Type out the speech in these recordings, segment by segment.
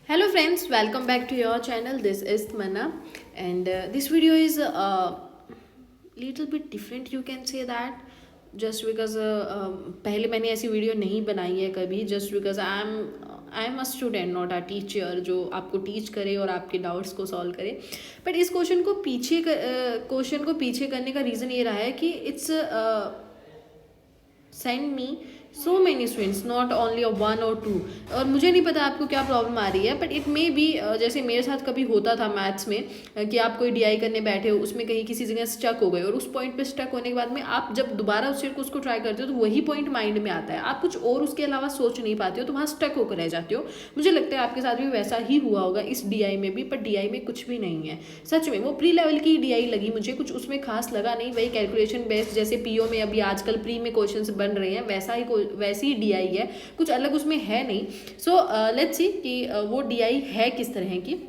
Hello friends, welcome back to your channel. This is Tmanna and this video is little bit different, you can say that, just because पहले मैंने ऐसी video नहीं बनाई है कभी, just because I am a student not a teacher जो आपको teach करे और आपके डाउट्स को सॉल्व करे. बट इस क्वेश्चन को पीछे करने का रीज़न ये रहा है कि it's send me so many students, not only one और टू. और मुझे नहीं पता आपको क्या प्रॉब्लम आ रही है, बट इट मे बी जैसे मेरे साथ कभी होता था मैथ्स में कि आप कोई डीआई करने बैठे हो, उसमें कहीं किसी जगह स्टक हो गए और उस पॉइंट पे स्टक होने के बाद में आप जब दोबारा उस चीज़ को उसको ट्राई करते हो तो वही पॉइंट माइंड में आता है, आप कुछ और उसके अलावा सोच नहीं पाते हो, तो वहाँ स्टक होकर रह जाते हो. मुझे लगता है आपके साथ भी वैसा ही हुआ होगा इस डीआई में भी, पर डीआई में कुछ भी नहीं है सच में. वो प्री लेवल की डीआई लगी मुझे, कुछ उसमें खास लगा नहीं, वही कैलकुलेशन बेस्ड जैसे पीओ में अभी आजकल प्री में क्वेश्चंस बन रहे हैं वैसी ही डीआई है, कुछ अलग उसमें है नहीं. सो लेट्स सी कि वो डीआई है किस तरह की.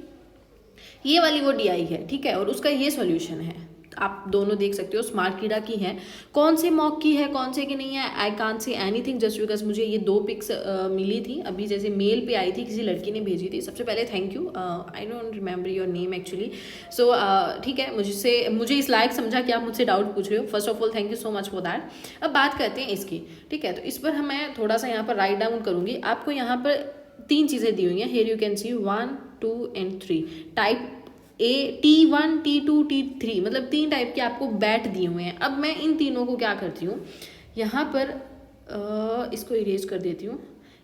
ये वाली वो डीआई है, ठीक है, और उसका ये सॉल्यूशन है. आप दोनों देख सकते हो स्मार्ट कीड़ा की है. कौन से मॉक की है कौन से की नहीं है, I can't say anything just because मुझे ये दो पिक्स मिली थी अभी, जैसे मेल पे आई थी, किसी लड़की ने भेजी थी. सबसे पहले thank you, I don't remember your name actually. So ठीक है, मुझे इस लायक समझा कि आप मुझसे डाउट पूछ रहे हो. First of all thank you so much for that. अब बात करते हैं इसकी, ठीक है. तो इस पर मैं थोड़ा सा यहाँ पर राइट डाउन करूँगी. आपको यहाँ पर तीन चीज़ें दी हुई हैं. Here you can see 1 2 and 3 type T1 T2 T3, मतलब तीन टाइप के आपको बैट दिए हुए हैं. अब मैं इन तीनों को क्या करती हूँ, यहाँ पर इसको इरेज कर देती हूँ.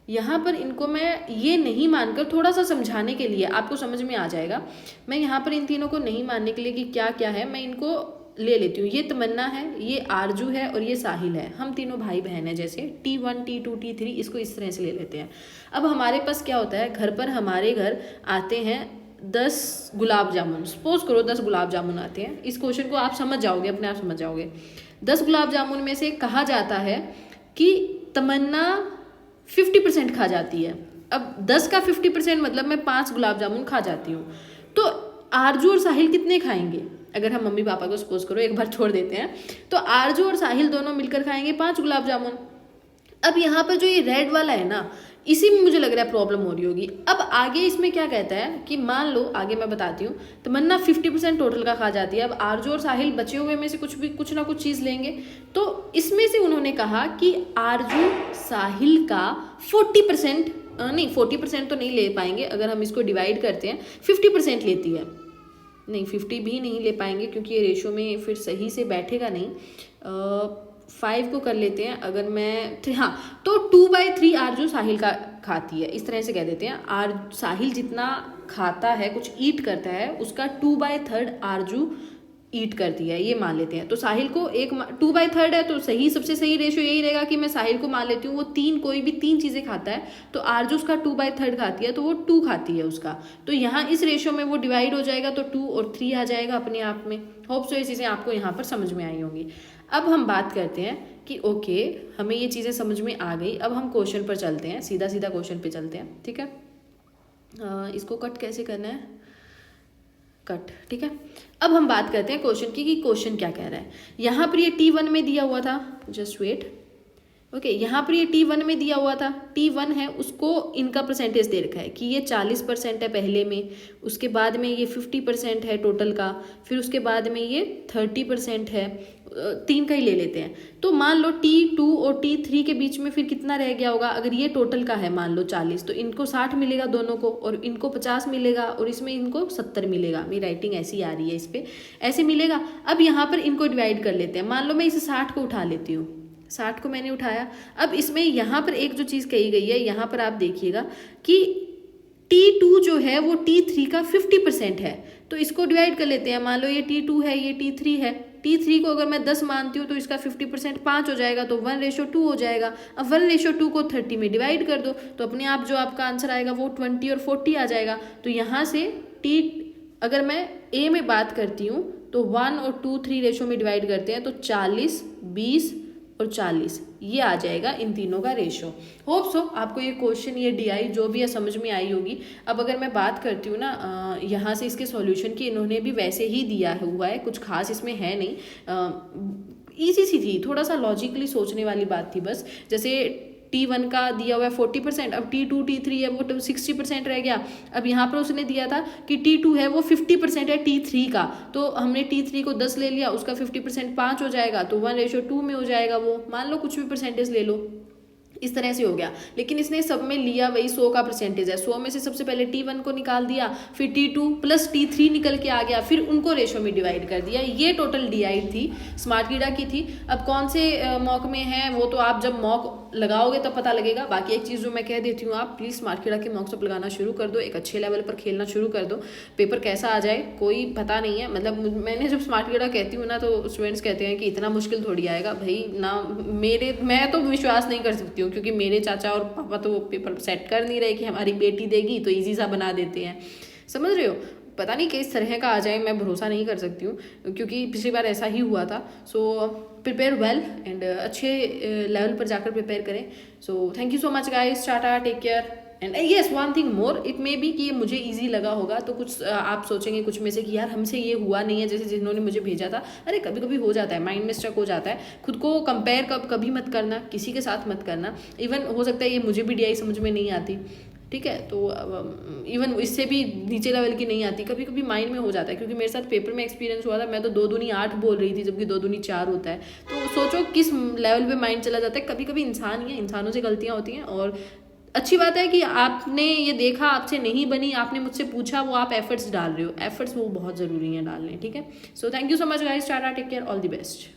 यहाँ पर इनको मैं ये नहीं मानकर, थोड़ा सा समझाने के लिए, आपको समझ में आ जाएगा, मैं यहाँ पर इन तीनों को नहीं मानने के लिए कि क्या क्या है, मैं इनको ले लेती हूँ. ये तमन्ना है, ये आरजू है और ये साहिल है. हम तीनों भाई बहन हैं. जैसे T1 T2 T3 इसको इस तरह से ले लेते हैं. अब हमारे पास क्या होता है, घर पर हमारे घर आते हैं 10 गुलाब जामुन. सपोज करो 10 गुलाब जामुन आते हैं. इस क्वेश्चन को आप समझ जाओगे, अपने आप समझ जाओगे. 10 गुलाब जामुन में से कहा जाता है कि तमन्ना 50% खा जाती है. अब 10 का 50% मतलब मैं 5 गुलाब जामुन खा जाती हूँ. तो आरजू और साहिल कितने खाएंगे, अगर हम मम्मी पापा को सपोज करो एक बार छोड़ देते हैं, तो आरजू और साहिल दोनों मिलकर खाएंगे 5 गुलाब जामुन. अब यहाँ पर जो ये रेड वाला है ना, इसी में मुझे लग रहा है प्रॉब्लम हो रही होगी. अब आगे इसमें क्या कहता है कि मान लो, आगे मैं बताती हूँ, तमन्ना 50% टोटल का खा जाती है. अब आरजू और साहिल बचे हुए में से कुछ ना कुछ चीज़ लेंगे. तो इसमें से उन्होंने कहा कि आरजू साहिल का 40%, नहीं 40% तो नहीं ले पाएंगे, अगर हम इसको डिवाइड करते हैं 50% लेती है. नहीं 50 भी नहीं ले पाएंगे क्योंकि ये रेशो में फिर सही से बैठेगा नहीं. 5 को कर लेते हैं अगर मैं, हाँ, तो 2/3 आरजू साहिल का खाती है. इस तरह से कह देते हैं, साहिल जितना खाता है, कुछ ईट करता है, उसका 2/3 आरजू ईट करती है, ये मान लेते हैं. तो साहिल को 2/3 है, तो सही, सबसे सही रेशो यही रहेगा कि मैं साहिल को मान लेती हूँ वो कोई भी तीन चीज़ें खाता है, तो आरजू उसका 2/3 खाती है, तो वो 2 खाती है उसका. तो यहाँ इस रेशो में वो डिवाइड हो जाएगा, तो 2 और 3 आ जाएगा अपने आप में. होप सो ये चीज़ें आपको यहाँ पर समझ में आई होंगी. अब हम बात करते हैं कि ओके, हमें ये चीज़ें समझ में आ गई. अब हम क्वेश्चन पर चलते हैं, सीधा सीधा क्वेश्चन पे चलते हैं, ठीक है. इसको कट कैसे करना है, कट, ठीक है. अब हम बात करते हैं क्वेश्चन की कि क्वेश्चन क्या कह रहा है. यहाँ पर ये T1 में दिया हुआ था, जस्ट वेट, ओके. यहाँ पर ये T1 में दिया हुआ था, T1 है, उसको इनका परसेंटेज दे रखा है कि ये 40% है पहले में, उसके बाद में ये 50% है टोटल का, फिर उसके बाद में ये 30% है. 3 का ही ले लेते हैं. तो मान लो T2 और T3 के बीच में फिर कितना रह गया होगा, अगर ये टोटल का है मान लो 40, तो इनको 60 मिलेगा दोनों को, और इनको 50 मिलेगा, और इसमें इनको 70 मिलेगा. मेरी राइटिंग ऐसी आ रही है, इस पर ऐसे मिलेगा. अब यहाँ पर इनको डिवाइड कर लेते हैं. मान लो मैं इसे 60 को उठा लेती हूँ, 60 को मैंने उठाया. अब इसमें यहाँ पर एक जो चीज़ कही गई है, यहाँ पर आप देखिएगा कि T2 जो है वो T3 का 50% है, तो इसको डिवाइड कर लेते हैं. मान लो ये T2 है, ये T3 है. T3 को अगर मैं 10 मानती हूँ तो इसका 50% 5 हो जाएगा, तो 1:2 हो जाएगा. अब 1:2 को 30 में डिवाइड कर दो, तो अपने आप जो आपका आंसर आएगा वो 20 और 40 आ जाएगा. तो यहाँ से अगर मैं A में बात करती हूँ तो 1 और 2 3 रेशो में डिवाइड करते हैं, तो 40 20 और 40, ये आ जाएगा इन तीनों का रेशो. होप सो आपको ये क्वेश्चन, ये डीआई जो भी है समझ में आई होगी. अब अगर मैं बात करती हूँ ना यहाँ से इसके सॉल्यूशन की, इन्होंने भी वैसे ही दिया हुआ है, कुछ खास इसमें है नहीं. ईजी सी थी, थोड़ा सा लॉजिकली सोचने वाली बात थी बस. जैसे T1 का दिया हुआ है 40%, अब T2 T3 है वो 60% रह गया। अब यहाँ पर उसने दिया था कि T2 है वो 50% है T3 का, तो हमने T3 को 10 ले लिया, उसका 50% 5 हो जाएगा, तो 1:2 में हो जाएगा वो, मान लो कुछ भी परसेंटेज ले लो, इस तरह से हो गया। लेकिन इसने सब में लिया वही 100 का परसेंटेज है, 100 में से सबसे पहले T1 को निकाल दिया, फिर T2 प्लस T3 निकल के आ गया, फिर उनको रेशो में डिवाइड कर दिया। ये टोटल डिवाइड थी स्मार्ट कीड़ा की थी। अब कौन से मॉक में है वो तो आप जब मॉक लगाओगे तब पता लगेगा। बाकी एक चीज़ जो मैं कह देती हूँ, आप प्लीज़ स्मार्ट कीड़ा के मॉक्स अप लगाना शुरू कर दो, एक अच्छे लेवल पर खेलना शुरू कर दो। पेपर कैसा आ जाए कोई पता नहीं है, मतलब मैंने जब स्मार्ट कीड़ा कहती हूँ ना तो स्टूडेंट्स कहते हैं कि इतना मुश्किल थोड़ी आएगा भाई ना। मैं तो विश्वास नहीं कर सकती हूँ, क्योंकि मेरे चाचा और पापा तो पेपर सेट कर नहीं रहे कि हमारी बेटी देगी तो ईजी सा बना देते हैं, समझ रहे हो। पता नहीं किस तरह का आ जाए, मैं भरोसा नहीं कर सकती हूँ, क्योंकि पिछली बार ऐसा ही हुआ था। सो प्रिपेयर वेल एंड अच्छे लेवल पर जाकर प्रिपेयर करें। So thank you so much guys, tata, take care. And yes one thing more, it may be कि ये मुझे इजी लगा होगा, तो कुछ आप सोचेंगे कुछ में से कि यार हमसे ये हुआ नहीं है जैसे जिन्होंने मुझे भेजा था। अरे कभी कभी हो जाता है, माइंड में स्ट्रक हो जाता है। खुद को कंपेयर कभी मत करना, किसी के साथ मत करना। इवन हो सकता है ये मुझे भी DI समझ में नहीं आती, ठीक है, तो इवन इससे भी नीचे लेवल की नहीं आती, कभी कभी माइंड में हो जाता है। क्योंकि मेरे साथ पेपर में एक्सपीरियंस हुआ था, मैं तो 2 दूनी 8 बोल रही थी जबकि 2 दूनी 4 होता है। तो सोचो किस लेवल पे माइंड चला जाता है। कभी कभी इंसान ही है, इंसानों से गलतियाँ होती हैं। और अच्छी बात है कि आपने ये देखा, आपसे नहीं बनी, आपने मुझसे पूछा, वो आप एफर्ट्स डाल रहे हो। एफर्ट्स वो बहुत ज़रूरी है डालने, ठीक है। So thank you so much guys, tata, take care, all the best.